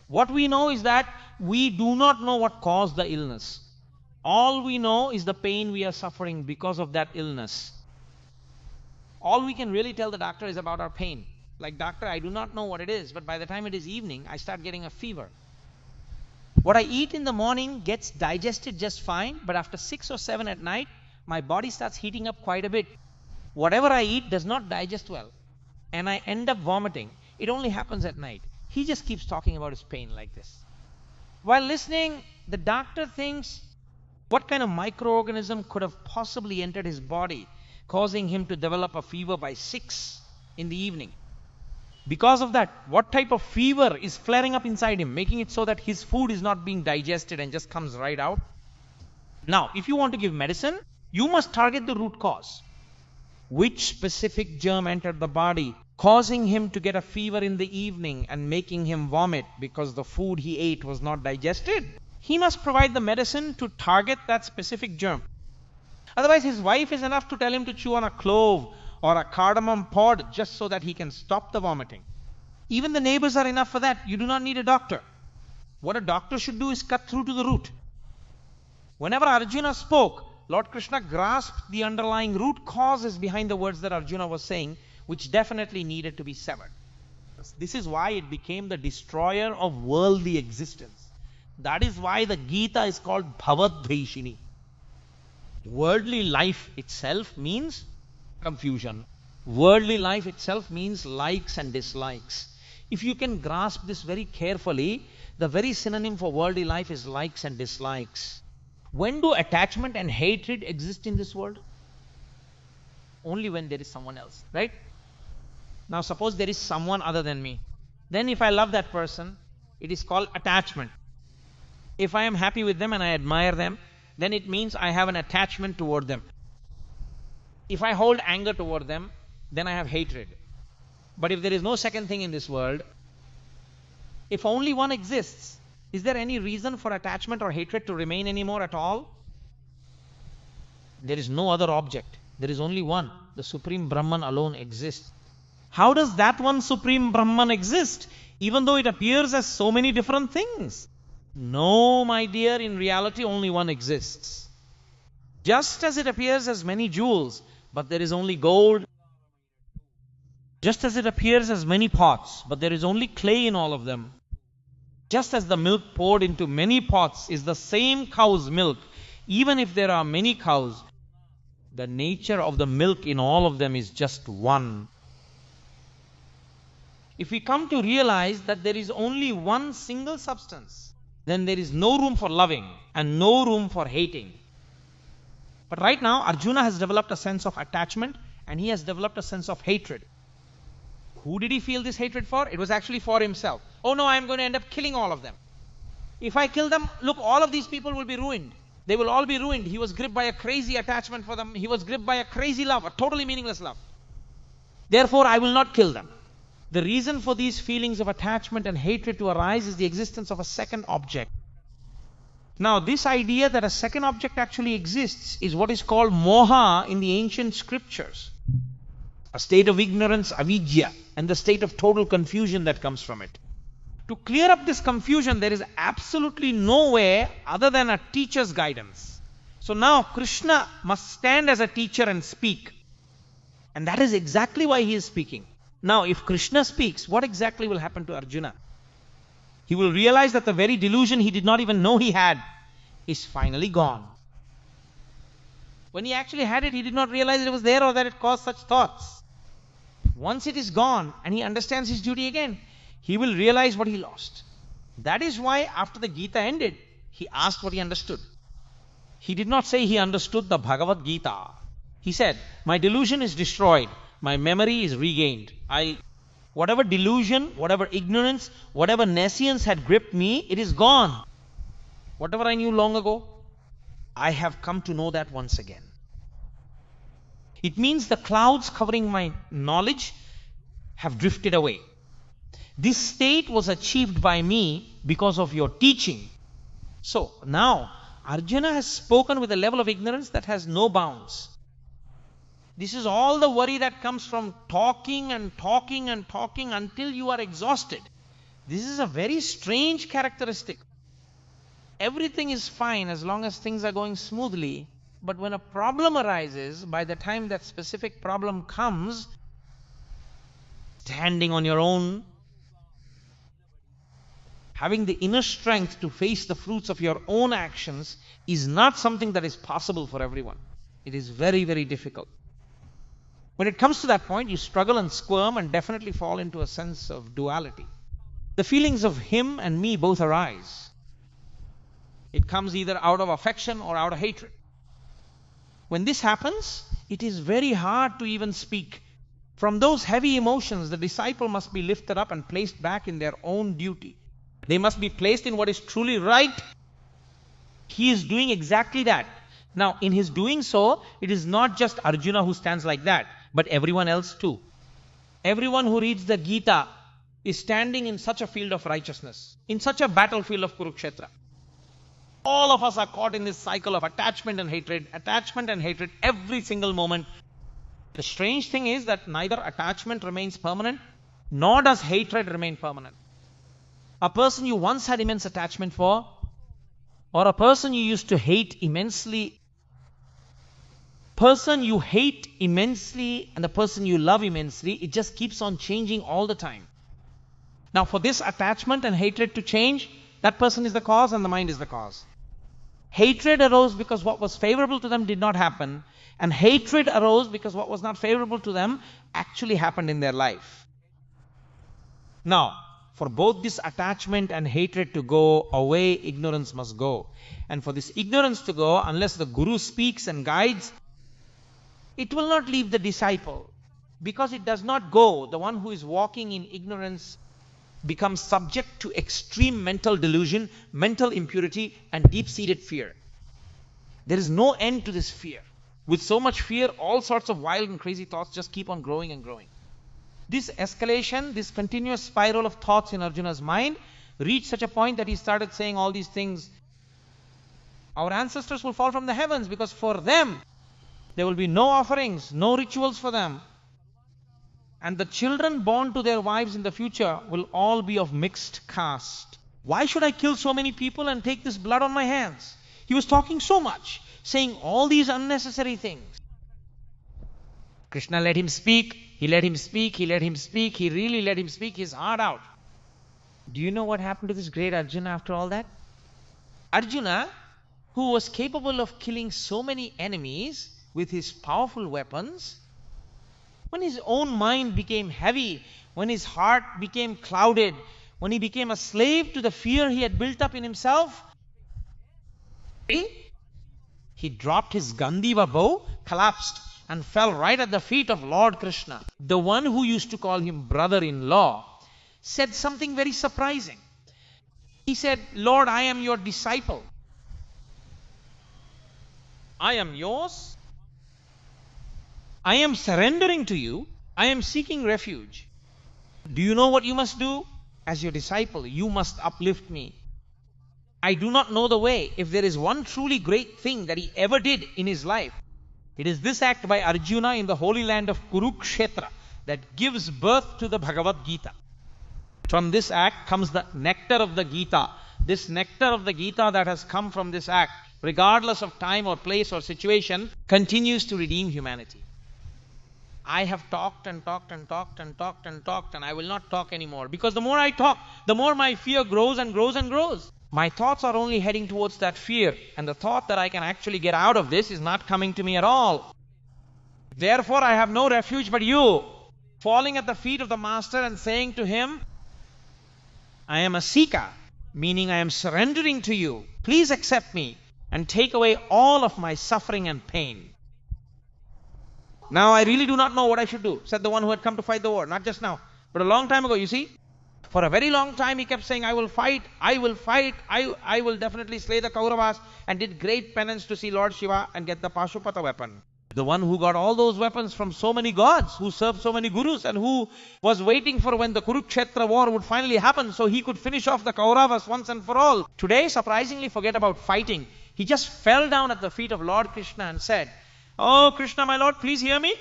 What we know is that we do not know what caused the illness. All we know is the pain we are suffering because of that illness. All we can really tell the doctor is about our pain. Like, doctor, I do not know what it is, but by the time it is evening, I start getting a fever. What I eat in the morning gets digested just fine, but after 6 or 7 at night, my body starts heating up quite a bit. Whatever I eat does not digest well, and I end up vomiting. It only happens at night. He just keeps talking about his pain like this. While listening, the doctor thinks, what kind of microorganism could have possibly entered his body, causing him to develop a fever by 6 in the evening? Because of that, what type of fever is flaring up inside him, making it so that his food is not being digested and just comes right out? Now, if you want to give medicine, you must target the root cause. Which specific germ entered the body, causing him to get a fever in the evening and making him vomit because the food he ate was not digested? He must provide the medicine to target that specific germ. Otherwise, his wife is enough to tell him to chew on a clove or a cardamom pod just so that he can stop the vomiting. Even the neighbors are enough for that. You do not need a doctor. What a doctor should do is cut through to the root. Whenever Arjuna spoke, Lord Krishna grasped the underlying root causes behind the words that Arjuna was saying, which definitely needed to be severed. This is why it became the destroyer of worldly existence. That is why the Gita is called Bhavadvaishini. Worldly life itself means confusion. Worldly life itself means likes and dislikes. If you can grasp this very carefully, the very synonym for worldly life is likes and dislikes. When do attachment and hatred exist in this world? Only when there is someone else, right? Now suppose there is someone other than me. Then if I love that person, it is called attachment. If I am happy with them and I admire them, then it means I have an attachment toward them. If I hold anger toward them, then I have hatred. But if there is no second thing in this world, if only one exists, is there any reason for attachment or hatred to remain anymore at all? There is no other object. There is only one. The Supreme Brahman alone exists. How does that one Supreme Brahman exist, even though it appears as so many different things? No, my dear, in reality only one exists. Just as it appears as many jewels, but there is only gold. Just as it appears as many pots, but there is only clay in all of them. Just as the milk poured into many pots is the same cow's milk, even if there are many cows, the nature of the milk in all of them is just one. If we come to realize that there is only one single substance, then there is no room for loving and no room for hating. But right now, Arjuna has developed a sense of attachment and he has developed a sense of hatred. Who did he feel this hatred for? It was actually for himself. Oh no, I am going to end up killing all of them. If I kill them, look, all of these people will be ruined. They will all be ruined. He was gripped by a crazy attachment for them. He was gripped by a crazy love, a totally meaningless love. Therefore, I will not kill them. The reason for these feelings of attachment and hatred to arise is the existence of a second object. Now, this idea that a second object actually exists is what is called moha in the ancient scriptures. A state of ignorance, avidya, and the state of total confusion that comes from it. To clear up this confusion, there is absolutely no way other than a teacher's guidance. So now Krishna must stand as a teacher and speak. And that is exactly why he is speaking. Now, if Krishna speaks, what exactly will happen to Arjuna? He will realize that the very delusion he did not even know he had is finally gone. When he actually had it, he did not realize it was there or that it caused such thoughts. Once it is gone and he understands his duty again, he will realize what he lost. That is why after the Gita ended, he asked what he understood. He did not say he understood the Bhagavad Gita. He said, my delusion is destroyed. My memory is regained. Whatever delusion, whatever ignorance, whatever nescience had gripped me, it is gone. Whatever I knew long ago, I have come to know that once again. It means the clouds covering my knowledge have drifted away. This state was achieved by me because of your teaching. So now Arjuna has spoken with a level of ignorance that has no bounds. This is all the worry that comes from talking and talking and talking until you are exhausted. This is a very strange characteristic. Everything is fine as long as things are going smoothly. But when a problem arises, by the time that specific problem comes, standing on your own, having the inner strength to face the fruits of your own actions is not something that is possible for everyone. It is very, very difficult. When it comes to that point, you struggle and squirm and definitely fall into a sense of duality. The feelings of him and me both arise. It comes either out of affection or out of hatred. When this happens, it is very hard to even speak. From those heavy emotions, the disciple must be lifted up and placed back in their own duty. They must be placed in what is truly right. He is doing exactly that. Now, in his doing so, it is not just Arjuna who stands like that, but everyone else too. Everyone who reads the Gita is standing in such a field of righteousness, in such a battlefield of Kurukshetra. All of us are caught in this cycle of attachment and hatred every single moment. The strange thing is that neither attachment remains permanent, nor does hatred remain permanent. A person you once had immense attachment for, or a person you used to hate immensely, person you hate immensely and the person you love immensely, it just keeps on changing all the time. Now, for this attachment and hatred to change, that person is the cause and the mind is the cause. Hatred arose because what was favorable to them did not happen, and hatred arose because what was not favorable to them actually happened in their life. Now, for both this attachment and hatred to go away, ignorance must go. And for this ignorance to go, unless the Guru speaks and guides, it will not leave the disciple. Because it does not go, the one who is walking in ignorance becomes subject to extreme mental delusion, mental impurity, and deep-seated fear. There is no end to this fear. With so much fear, all sorts of wild and crazy thoughts just keep on growing and growing. This escalation, this continuous spiral of thoughts in Arjuna's mind reached such a point that he started saying all these things. Our ancestors will fall from the heavens because for them, there will be no offerings, no rituals for them. And the children born to their wives in the future will all be of mixed caste. Why should I kill so many people and take this blood on my hands? He was talking so much, saying all these unnecessary things. Krishna let him speak, he let him speak, he let him speak, he really let him speak his heart out. Do you know what happened to this great Arjuna after all that? Arjuna, who was capable of killing so many enemies with his powerful weapons, when his own mind became heavy, when his heart became clouded, when he became a slave to the fear he had built up in himself, he dropped his Gandiva bow, collapsed, and fell right at the feet of Lord Krishna. The one who used to call him brother-in-law said something very surprising. He said, Lord, I am your disciple. I am yours. I am surrendering to you. I am seeking refuge. Do you know what you must do? As your disciple, you must uplift me. I do not know the way. If there is one truly great thing that he ever did in his life, it is this act by Arjuna in the holy land of Kurukshetra that gives birth to the Bhagavad Gita. From this act comes the nectar of the Gita. This nectar of the Gita that has come from this act, regardless of time or place or situation, continues to redeem humanity. I have talked and talked and talked and talked and talked, and I will not talk anymore. Because the more I talk, the more my fear grows and grows and grows. My thoughts are only heading towards that fear, and the thought that I can actually get out of this is not coming to me at all. Therefore, I have no refuge but you. Falling at the feet of the Master and saying to him, I am a seeker, meaning I am surrendering to you. Please accept me and take away all of my suffering and pain. Now I really do not know what I should do, said the one who had come to fight the war. Not just now, but a long time ago, you see. For a very long time he kept saying, I will fight, I will fight, I will definitely slay the Kauravas, and did great penance to see Lord Shiva and get the Pashupata weapon. The one who got all those weapons from so many gods, who served so many gurus, and who was waiting for when the Kurukshetra war would finally happen so he could finish off the Kauravas once and for all. Today, surprisingly, forget about fighting. He just fell down at the feet of Lord Krishna and said, Oh Krishna, my Lord, please hear me.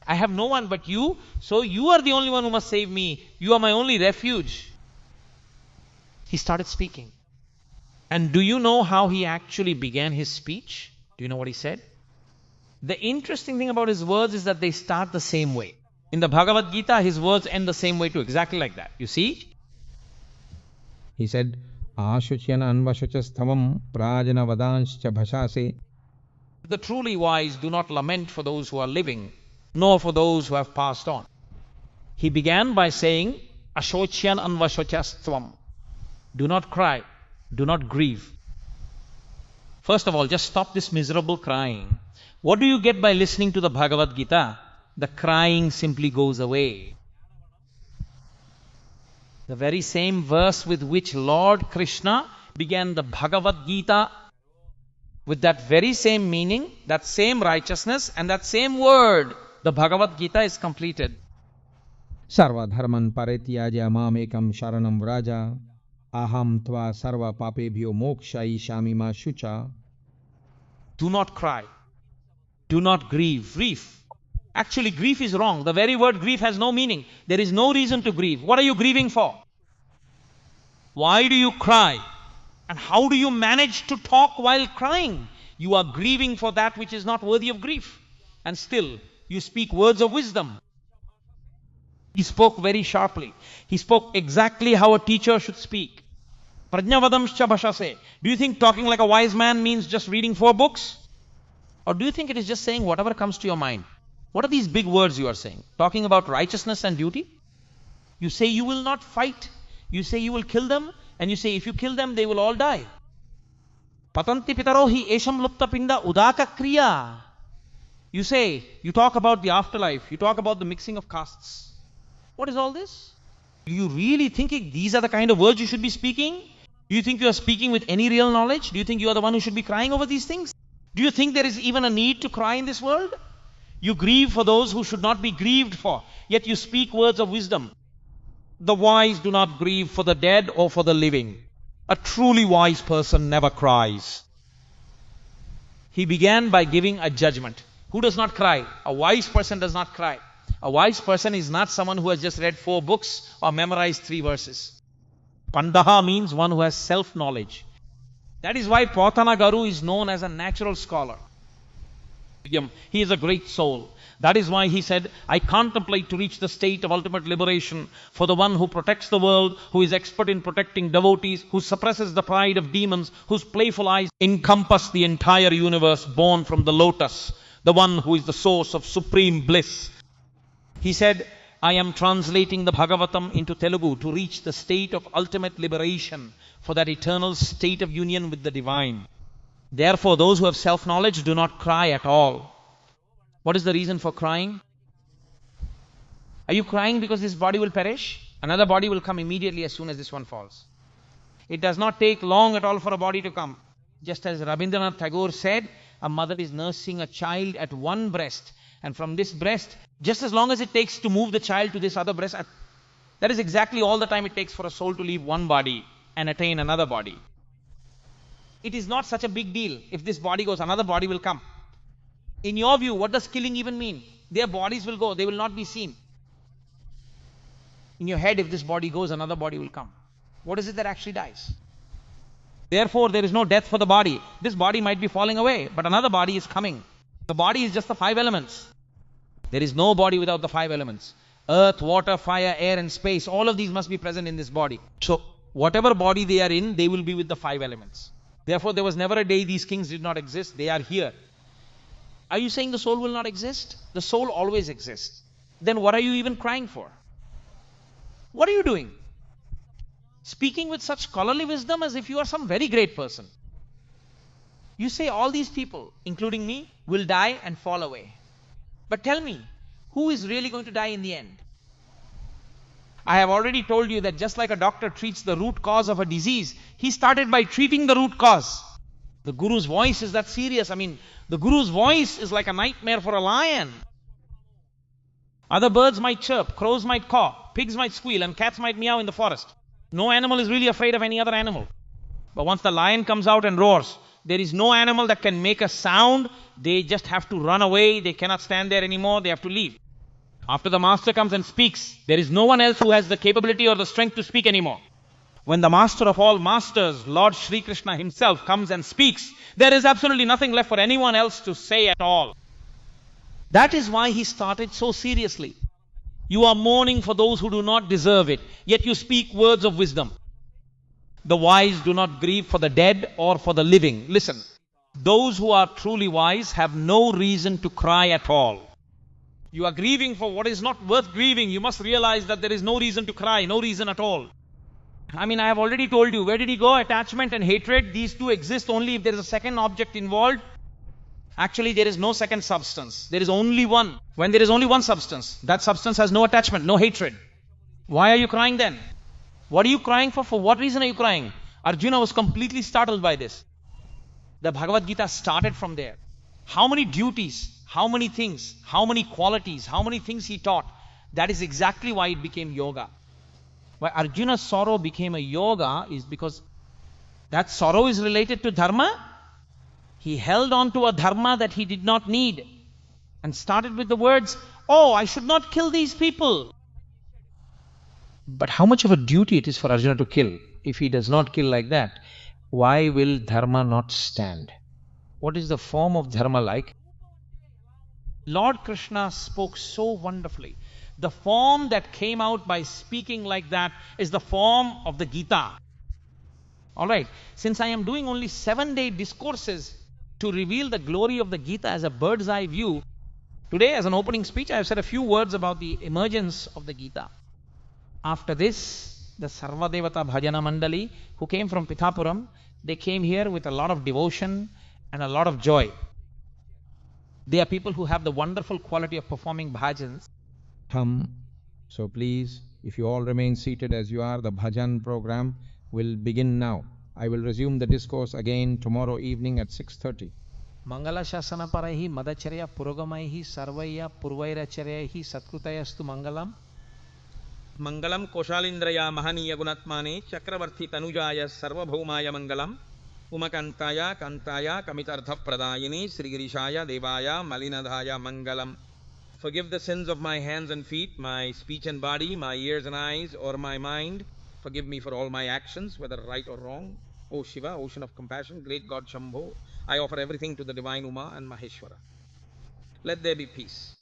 I have no one but you, so you are the only one who must save me. You are my only refuge. He started speaking. And do you know how he actually began his speech? Do you know what he said? The interesting thing about his words is that they start the same way. In the Bhagavad Gita, his words end the same way too, exactly like that. You see? He said, Ashuchyana anvashuchastavam prajana vadanscha bhashase. The truly wise do not lament for those who are living, nor for those who have passed on. He began by saying, Ashocyan anvashochastvam. Do not cry, do not grieve. First of all, just stop this miserable crying. What do you get by listening to the Bhagavad Gita? The crying simply goes away. The very same verse with which Lord Krishna began the Bhagavad Gita, with that very same meaning, that same righteousness, and that same word, the Bhagavad Gita is completed. Sarva dharman parityaja mamekam sharanam vraja aham tva sarva papebhyo mokshayishami ma shucha. Do not cry. Do not grieve. Grief. Actually, grief is wrong. The very word grief has no meaning. There is no reason to grieve. What are you grieving for? Why do you cry? And how do you manage to talk while crying? You are grieving for that which is not worthy of grief. And still, you speak words of wisdom. He spoke very sharply. He spoke exactly how a teacher should speak. Prajnavadamscha bhashase. Do you think talking like a wise man means just reading 4 books? Or do you think it is just saying whatever comes to your mind? What are these big words you are saying? Talking about righteousness and duty? You say you will not fight. You say you will kill them. And you say if you kill them, they will all die. Patanti pitarohi esham lupta pinda udaka kriya. You say, you talk about the afterlife. You talk about the mixing of castes. What is all this? Do you really think these are the kind of words you should be speaking? Do you think you are speaking with any real knowledge? Do you think you are the one who should be crying over these things? Do you think there is even a need to cry in this world? You grieve for those who should not be grieved for, yet you speak words of wisdom. The wise do not grieve for the dead or for the living. A truly wise person never cries. He began by giving a judgment. Who does not cry? A wise person does not cry. A wise person is not someone who has just read 4 books or memorized 3 verses. Pandaha means one who has self-knowledge. That is why Koteswara Garu is known as a natural scholar. He is a great soul. That is why he said, I contemplate to reach the state of ultimate liberation for the one who protects the world, who is expert in protecting devotees, who suppresses the pride of demons, whose playful eyes encompass the entire universe born from the lotus, the one who is the source of supreme bliss. He said, I am translating the Bhagavatam into Telugu to reach the state of ultimate liberation for that eternal state of union with the divine. Therefore, those who have self-knowledge do not cry at all. What is the reason for crying? Are you crying because this body will perish? Another body will come immediately as soon as this one falls. It does not take long at all for a body to come. Just as Rabindranath Tagore said, a mother is nursing a child at one breast, and from this breast, just as long as it takes to move the child to this other breast, that is exactly all the time it takes for a soul to leave one body and attain another body. It is not such a big deal. If this body goes, another body will come. In your view, what does killing even mean? Their bodies will go, they will not be seen. In your head, if this body goes, another body will come. What is it that actually dies? Therefore, there is no death for the body. This body might be falling away, but another body is coming. The body is just the 5 elements. There is no body without the 5 elements. Earth, water, fire, air and space, all of these must be present in this body. So, whatever body they are in, they will be with the 5 elements. Therefore, there was never a day these kings did not exist. They are here. Are you saying the soul will not exist? The soul always exists. Then what are you even crying for? What are you doing? Speaking with such scholarly wisdom as if you are some very great person. You say all these people, including me, will die and fall away. But tell me, who is really going to die in the end? I have already told you that just like a doctor treats the root cause of a disease, he started by treating the root cause. The Guru's voice is that serious. The Guru's voice is like a nightmare for a lion. Other birds might chirp, crows might caw, pigs might squeal, and cats might meow in the forest. No animal is really afraid of any other animal. But once the lion comes out and roars, there is no animal that can make a sound. They just have to run away. They cannot stand there anymore. They have to leave. After the master comes and speaks, there is no one else who has the capability or the strength to speak anymore. When the master of all masters, Lord Sri Krishna himself, comes and speaks, there is absolutely nothing left for anyone else to say at all. That is why he started so seriously. You are mourning for those who do not deserve it, yet you speak words of wisdom. The wise do not grieve for the dead or for the living. Listen, those who are truly wise have no reason to cry at all. You are grieving for what is not worth grieving. You must realize that there is no reason to cry, no reason at all. I have already told you, where did he go? Attachment and hatred, these two exist only if there is a second object involved. Actually, there is no second substance. There is only one. When there is only one substance, that substance has no attachment, no hatred. Why are you crying then? What are you crying for? For what reason are you crying? Arjuna was completely startled by this. The Bhagavad Gita started from there. How many duties, how many things, how many qualities, how many things he taught. That is exactly why it became yoga. Why Arjuna's sorrow became a yoga is because that sorrow is related to dharma. He held on to a dharma that he did not need and started with the words, oh, I should not kill these people. But how much of a duty it is for Arjuna to kill? If he does not kill like that, why will dharma not stand? What is the form of dharma like? Lord Krishna spoke so wonderfully. The form that came out by speaking like that is the form of the Gita. Alright, since I am doing only 7-day discourses to reveal the glory of the Gita as a bird's eye view, today as an opening speech I have said a few words about the emergence of the Gita. After this, the Sarvadevata Bhajana Mandali who came from Pithapuram, they came here with a lot of devotion and a lot of joy. They are people who have the wonderful quality of performing bhajans. So please, if you all remain seated as you are, the bhajan program will begin now. I will resume the discourse again tomorrow evening at 6:30. Mangala Shasana Parahi Madacharya Purogamaihi Sarvaya Purvairacharyahi Satkutayastu Mangalam. Mangalam Koshalindraya Mahaniya Gunatmane Chakravarthi Tanujaya Sarvabhaumaya Mangalam Umakantaya Kantaya Kamitartha Pradayini Sri Girishaya Devaya Malinadhaya Mangalam. Forgive the sins of my hands and feet, my speech and body, my ears and eyes, or my mind. Forgive me for all my actions, whether right or wrong. O Shiva, ocean of compassion, great God Shambho, I offer everything to the divine Uma and Maheshwara. Let there be peace.